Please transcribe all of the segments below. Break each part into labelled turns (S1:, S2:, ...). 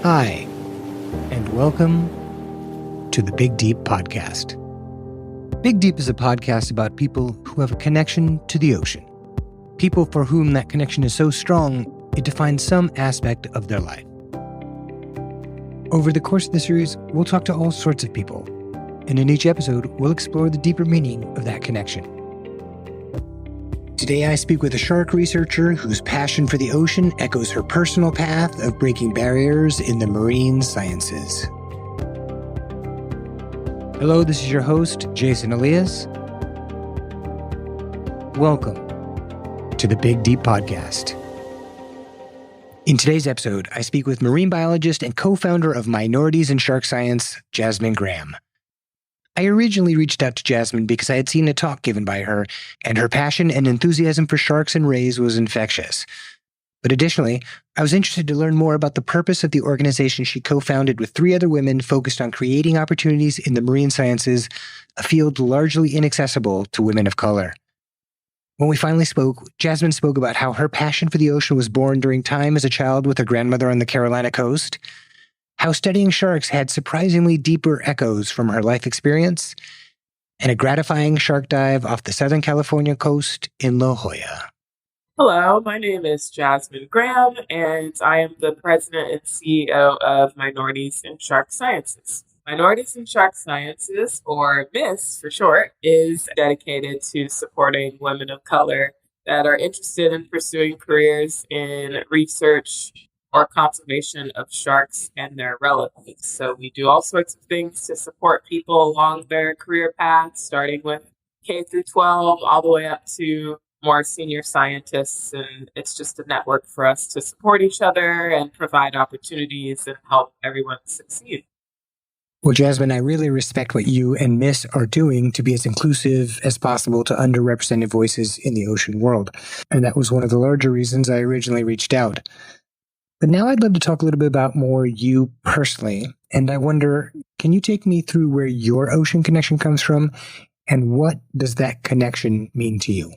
S1: Hi, and welcome to the Big Deep Podcast. Big Deep is a podcast about people who have a connection to the ocean. People for whom that connection is so strong, it defines some aspect of their life. Over the course of the series, we'll talk to all sorts of people, and in each episode, we'll explore the deeper meaning of that connection. Today, I speak with a shark researcher whose passion for the ocean echoes her personal path of breaking barriers in the marine sciences. Hello, this is your host, Jason Elias. Welcome to the Big Deep Podcast. In today's episode, I speak with marine biologist and co-founder of Minorities in Shark Science, Jasmine Graham. I originally reached out to Jasmine because I had seen a talk given by her, and her passion and enthusiasm for sharks and rays was infectious. But additionally, I was interested to learn more about the purpose of the organization she co-founded with 3 other women focused on creating opportunities in the marine sciences, a field largely inaccessible to women of color. When we finally spoke, Jasmine spoke about how her passion for the ocean was born during time as a child with her grandmother on the Carolina coast, how studying sharks had surprisingly deeper echoes from her life experience, and a gratifying shark dive off the Southern California coast in La Jolla.
S2: Hello, my name is Jasmine Graham, and I am the president and CEO of Minorities in Shark Sciences. Minorities in Shark Sciences, or MISS for short, is dedicated to supporting women of color that are interested in pursuing careers in research or conservation of sharks and their relatives. So we do all sorts of things to support people along their career path, starting with K through 12, all the way up to more senior scientists. And it's just a network for us to support each other and provide opportunities and help everyone succeed.
S1: Well, Jasmine, I really respect what you and MISS are doing to be as inclusive as possible to underrepresented voices in the ocean world. And that was one of the larger reasons I originally reached out. But now I'd love to talk a little bit about more you personally. And I wonder, can you take me through where your ocean connection comes from and what does that connection mean to you?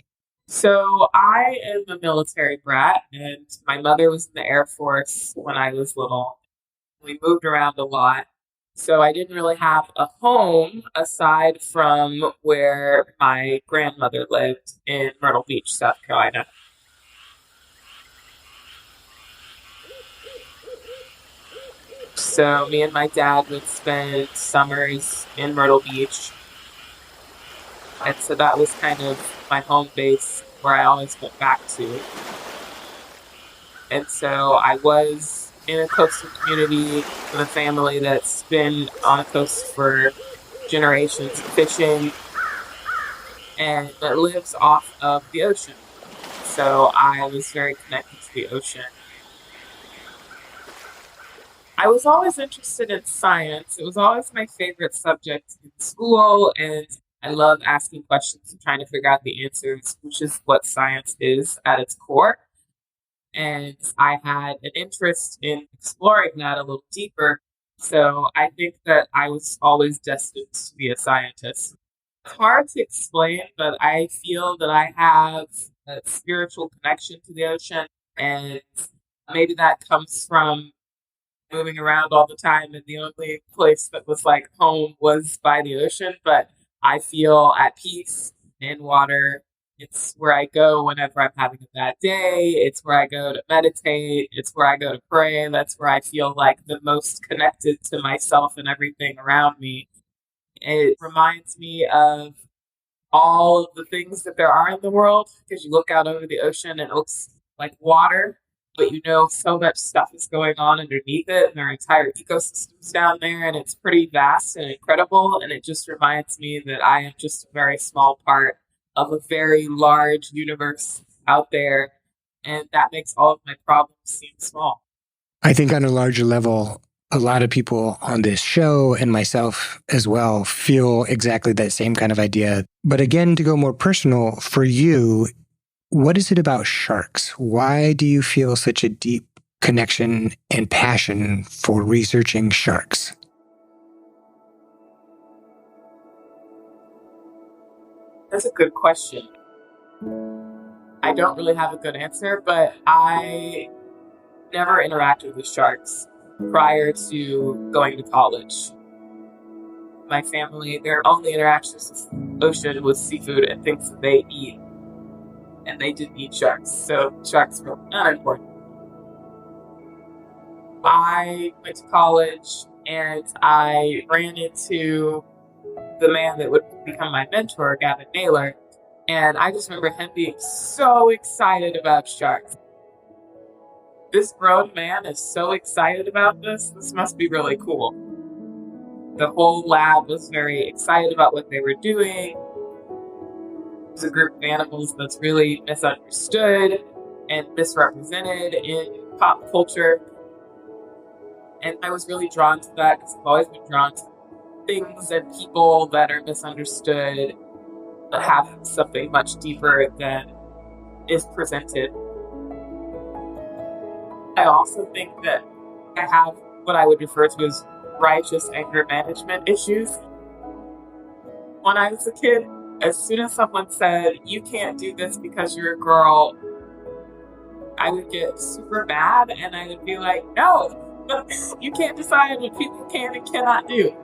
S2: So I am a military brat, and my mother was in the Air Force when I was little. We moved around a lot. So I didn't really have a home aside from where my grandmother lived in Myrtle Beach, South Carolina. So me and my dad would spend summers in Myrtle Beach. And so that was kind of my home base where I always went back to. And so I was in a coastal community with a family that's been on the coast for generations, fishing, and that lives off of the ocean. So I was very connected to the ocean. I was always interested in science. It was always my favorite subject in school, and I love asking questions and trying to figure out the answers, which is what science is at its core. And I had an interest in exploring that a little deeper. So I think that I was always destined to be a scientist. It's hard to explain, but I feel that I have a spiritual connection to the ocean, and maybe that comes from moving around all the time, and the only place that was like home was by the ocean. But I feel at peace in water. It's where I go whenever I'm having a bad day. It's where I go to meditate. It's where I go to pray. That's where I feel like the most connected to myself and everything around me. It reminds me of all of the things that there are in the world, because you look out over the ocean and it looks like water, but you know so much stuff is going on underneath it, and there are entire ecosystems down there, and it's pretty vast and incredible. And it just reminds me that I am just a very small part of a very large universe out there, and that makes all of my problems seem small.
S1: I think on a larger level, a lot of people on this show and myself as well feel exactly that same kind of idea. But again, to go more personal for you, what is it about sharks? Why do you feel such a deep connection and passion for researching sharks?
S2: That's a good question. I don't really have a good answer, but I never interacted with sharks. prior to going to college. My family, their only interactions with the ocean was seafood and things that they eat. And they didn't eat sharks, so sharks were not important. I went to college and I ran into the man that would become my mentor, Gavin Naylor, and I just remember him being so excited about sharks. This grown man is so excited about this. This must be really cool. The whole lab was very excited about what they were doing. It's a group of animals that's really misunderstood and misrepresented in pop culture. And I was really drawn to that because I've always been drawn to things and people that are misunderstood, that have something much deeper than is presented. I also think that I have what I would refer to as righteous anger management issues. When I was a kid, as soon as someone said, "You can't do this because you're a girl," I would get super mad and I would be like, "No, you can't decide what people can and cannot do."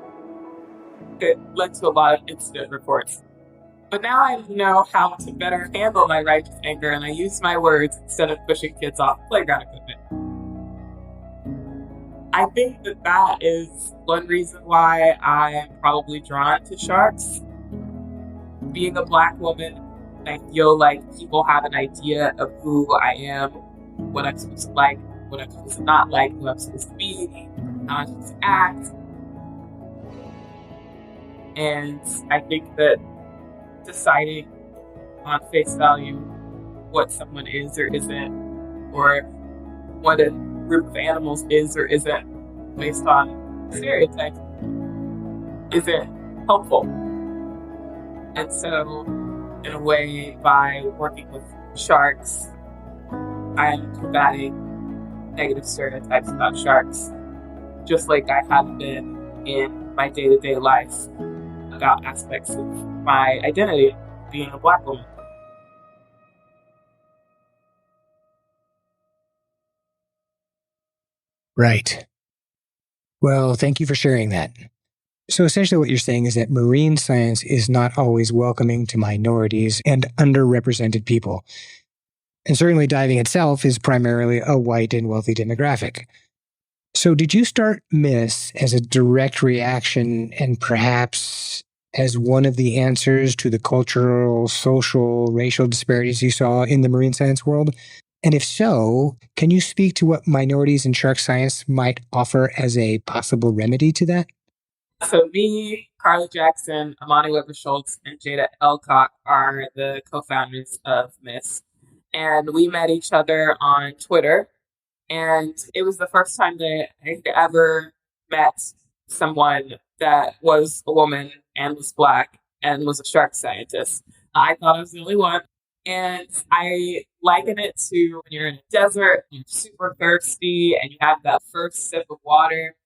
S2: It led to a lot of incident reports. But now I know how to better handle my righteous anger, and I use my words instead of pushing kids off playground equipment. I think that that is one reason why I'm probably drawn to sharks. Being a Black woman, I feel like people have an idea of who I am, what I'm supposed to like, what I'm supposed to not like, who I'm supposed to be, how I'm supposed to act. And I think that deciding on face value what someone is or isn't, or what a group of animals is or isn't based on stereotypes, isn't helpful. And so, in a way, by working with sharks, I'm combating negative stereotypes about sharks, just like I have been in my day-to-day life about aspects of my identity, being a Black woman.
S1: Right. Well, thank you for sharing that. So essentially what you're saying is that marine science is not always welcoming to minorities and underrepresented people. And certainly diving itself is primarily a white and wealthy demographic. So did you start MISS as a direct reaction and perhaps as one of the answers to the cultural, social, racial disparities you saw in the marine science world? And if so, can you speak to what minorities in shark science might offer as a possible remedy to that?
S2: So me, Carly Jackson, Amani Weber-Schultz, and Jada Elcock are the co-founders of MISS. And we met each other on Twitter. And it was the first time that I ever met someone that was a woman and was Black and was a shark scientist. I thought I was the only one. And I liken it to when you're in a desert, you're super thirsty, and you have that first sip of water,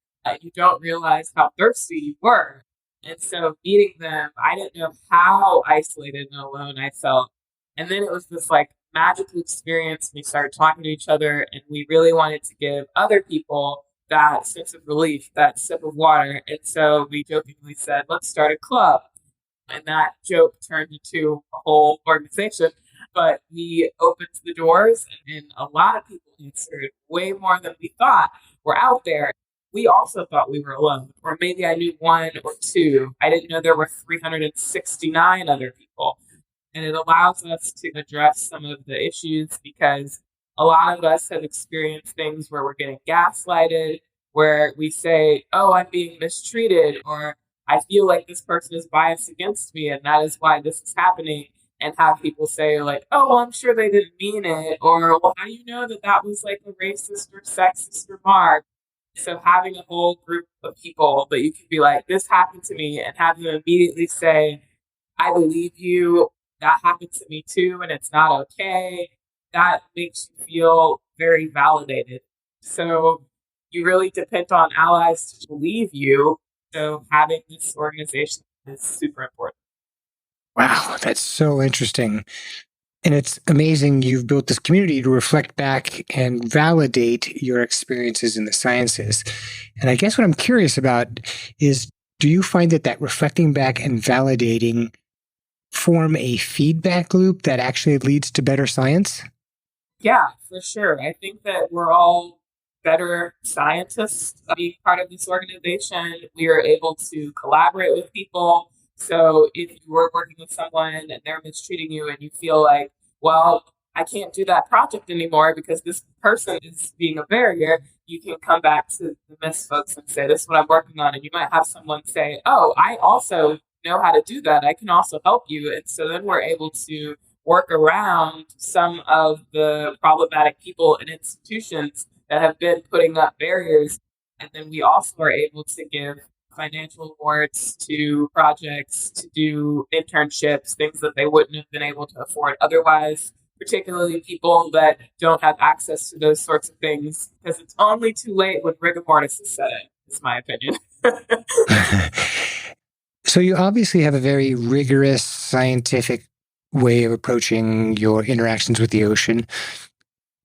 S2: you don't realize how thirsty you were. And so meeting them, I didn't know how isolated and alone I felt. And then it was this like magical experience. We started talking to each other, and we really wanted to give other people that sense of relief, that sip of water. And so we jokingly said, let's start a club. And that joke turned into a whole organization. But we opened the doors, and a lot of people answered, way more than we thought were out there. We also thought we were alone, or maybe I knew one or two. I didn't know there were 369 other people. And it allows us to address some of the issues because a lot of us have experienced things where we're getting gaslighted, where we say, oh, I'm being mistreated, or I feel like this person is biased against me, and that is why this is happening. And have people say, like, oh, well, I'm sure they didn't mean it, or, well, how do you know that that was like a racist or sexist remark? So having a whole group of people that you can be like, this happened to me, and have them immediately say, I believe you, that happened to me too, and it's not okay, that makes you feel very validated. So you really depend on allies to believe you. So having this organization is super important.
S1: Wow, that's so interesting. And it's amazing you've built this community to reflect back and validate your experiences in the sciences. And I guess what I'm curious about is, do you find that reflecting back and validating form a feedback loop that actually leads to better science?
S2: Yeah, for sure. I think that we're all better scientists being part of this organization. We are able to collaborate with people. So if you were working with someone and they're mistreating you and you feel like, well, I can't do that project anymore because this person is being a barrier, you can come back to the MIST folks and say, this is what I'm working on. And you might have someone say, oh, I also know how to do that. I can also help you. And so then we're able to work around some of the problematic people and institutions that have been putting up barriers. And then we also are able to give financial awards to projects, to do internships, things that they wouldn't have been able to afford otherwise, particularly people that don't have access to those sorts of things, because it's only too late when rigor mortis is set in, is my opinion.
S1: So you obviously have a very rigorous scientific way of approaching your interactions with the ocean.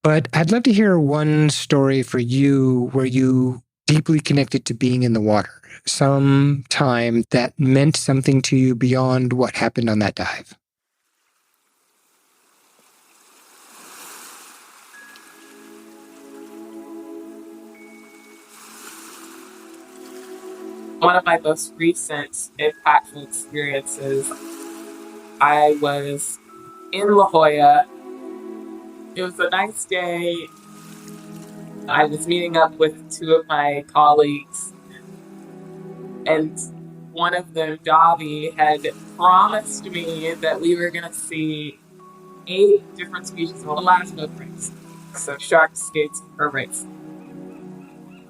S1: But I'd love to hear one story for you where you deeply connected to being in the water, some time that meant something to you beyond what happened on that dive.
S2: One of my most recent impactful experiences, I was in La Jolla. It was a nice day. I was meeting up with two of my colleagues, and one of them, Davi, had promised me that we were going to see 8 different species of elasmographs, so sharks, skates, and mermaids.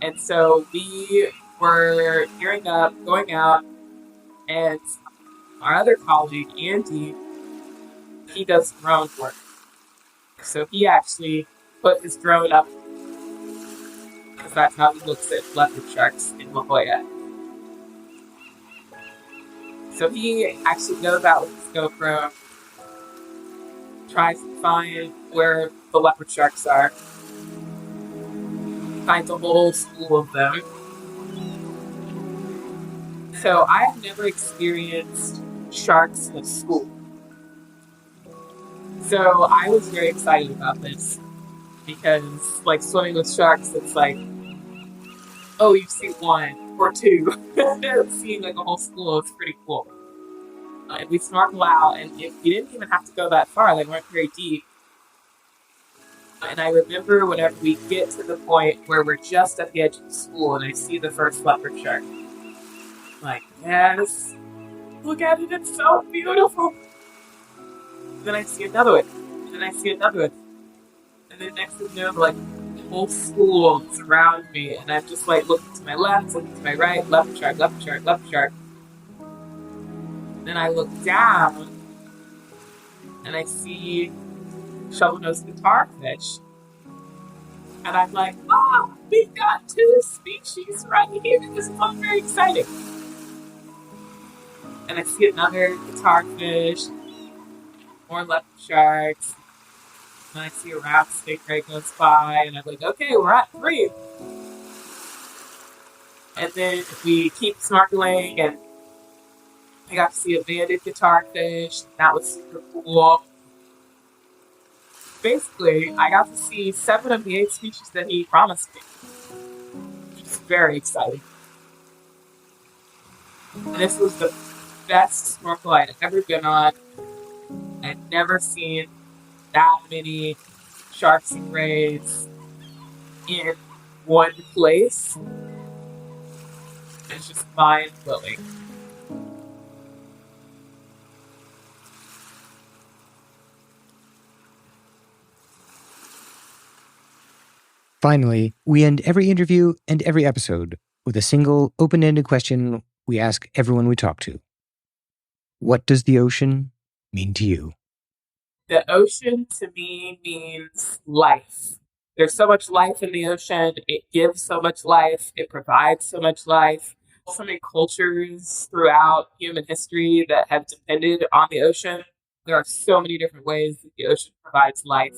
S2: And so we were gearing up, going out, and our other colleague, Andy, he does drone work. So he actually put his drone up because that's how he looks at leopard sharks in La Jolla. So he actually goes out with his GoPro, tries to find where the leopard sharks are, finds a whole school of them. So I've never experienced sharks in a school. So I was very excited about this because, like, swimming with sharks, it's like, oh, you see 1 or 2. Seeing like a whole school is pretty cool. And we snorkel out, and we didn't even have to go that far. They weren't very deep. And I remember whenever we get to the point where we're just at the edge of the school and I see the first leopard shark, I'm like, yes, look at it, it's so beautiful. And then I see another one, and then I see another one. And then next thing you know, like, the whole school is around me, and I'm just like looking to my left, looking to my right, leopard shark, leopard shark, leopard shark. Then I look down, and I see shovel-nosed guitarfish. And I'm like, oh, we've got 2 species right here. This is all very exciting. And I see another guitarfish, more leopard sharks. And I see a raft stingray goes by, and I'm like, okay, we're at 3. And then we keep snorkeling, and I got to see a banded guitarfish. That was super cool. Basically, I got to see 7 of the 8 species that he promised me. It's very exciting. And this was the best snorkel I'd ever been on. I'd never seen that many sharks and rays in one place. It's just mind-blowing.
S1: Finally, we end every interview and every episode with a single open-ended question we ask everyone we talk to. What does the ocean mean to you?
S2: The ocean to me means life. There's so much life in the ocean. It gives so much life. It provides so much life. So many cultures throughout human history that have depended on the ocean. There are so many different ways that the ocean provides life.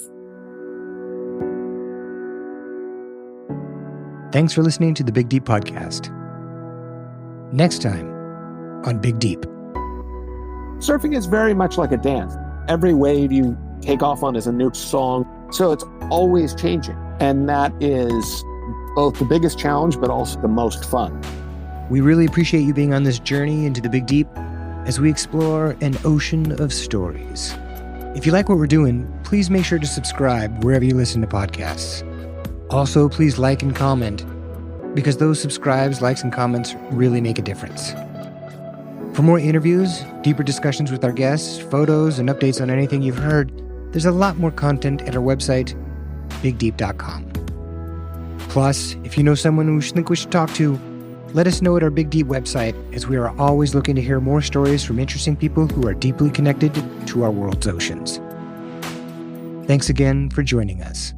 S1: Thanks for listening to the Big Deep Podcast. Next time on Big Deep.
S3: Surfing is very much like a dance. Every wave you take off on is a new song. So it's always changing. And that is both the biggest challenge, but also the most fun.
S1: We really appreciate you being on this journey into the Big Deep as we explore an ocean of stories. If you like what we're doing, please make sure to subscribe wherever you listen to podcasts. Also, please like and comment, because those subscribes, likes, and comments really make a difference. For more interviews, deeper discussions with our guests, photos, and updates on anything you've heard, there's a lot more content at our website, bigdeep.com. Plus, if you know someone who you think we should talk to, let us know at our Big Deep website, as we are always looking to hear more stories from interesting people who are deeply connected to our world's oceans. Thanks again for joining us.